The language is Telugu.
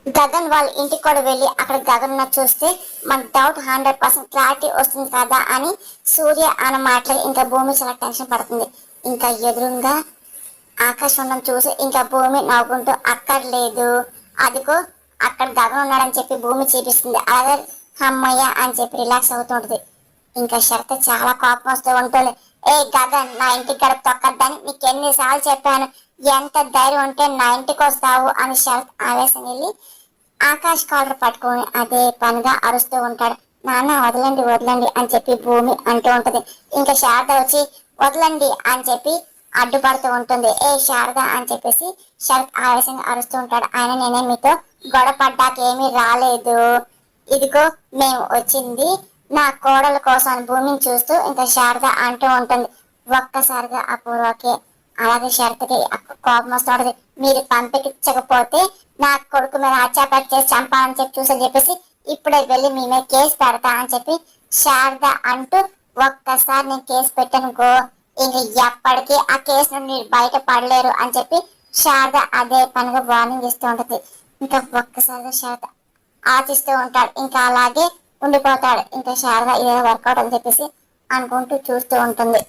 గగన్ వాళ్ళ ఇంటికి కూడా వెళ్ళి అక్కడ గగన్ చూస్తే మనకు డౌట్ 100% క్లారిటీ వస్తుంది కదా అని సూర్య అన్న మాటలు ఇంకా భూమి చాలా టెన్షన్ పడుతుంది. ఇంకా ఎదురుగా ఆకాశం ఉండడం చూసి ఇంకా భూమి నవ్వుకుంటూ అక్కర్లేదు, అదిగో అక్కడ గగన్ ఉన్నాడని చెప్పి భూమి చూపిస్తుంది. అలాగే అమ్మయ్య అని చెప్పి రిలాక్స్ అవుతూ ఉంటుంది. ఇంకా శరత్ చాలా కోపం వస్తూ ఉంటుంది. ఏ గగన్, నా ఇంటికి గడప తొక్కద్దని నీకు ఎన్నిసార్లు చెప్పాను, ఎంత ధైర్యం ఉంటే నా ఇంటికి వస్తావు అని శరత్ ఆవేశం వెళ్ళి ఆకాష్ కాలర్ పట్టుకొని అదే పనిగా అరుస్తూ ఉంటాడు. నాన్న వదలండి వదలండి అని చెప్పి భూమి అంటూ ఉంటది. ఇంకా శారద వచ్చి వదలండి అని చెప్పి అడ్డుపడుతూ ఉంటుంది. ఏ శారద అని చెప్పేసి శరత్ ఆవేశంగా అరుస్తూ ఉంటాడు. ఆయన నేనే మీతో గొడవ పడ్డాక ఏమీ రాలేదు, ఇదిగో మేము వచ్చింది నా కోడల కోసం భూమిని చూస్తూ ఇంకా శారద అంటూ ఉంటుంది. ఒక్కసారిగా అపూర్వకి అలాగే శరత్కి కోపం వస్తుంది. మీరు పంపించకపోతే నా కొడుకు మీద హత్యాపేట చేసి చంపాలని చెప్పి చూసని చెప్పేసి ఇప్పుడే వెళ్ళి మీ మీద కేసు పెడతా అని చెప్పి శారద అంటూ, ఒక్కసారి నేను కేసు పెట్టనుకో ఇంక ఎప్పటికీ ఆ కేసు నుండి మీరు బయట పడలేరు అని చెప్పి శారద అదే పనిగా వార్నింగ్ ఇస్తూ ఉంటుంది. ఇంకా ఒక్కసారిగా శారద ఆచిస్తూ ఉంటాడు. ఇంకా అలాగే ఉండిపోతాడు. ఇంకా శారద ఏదో వర్కౌట్ అని చెప్పేసి అనుకుంటూ చూస్తూ ఉంటుంది.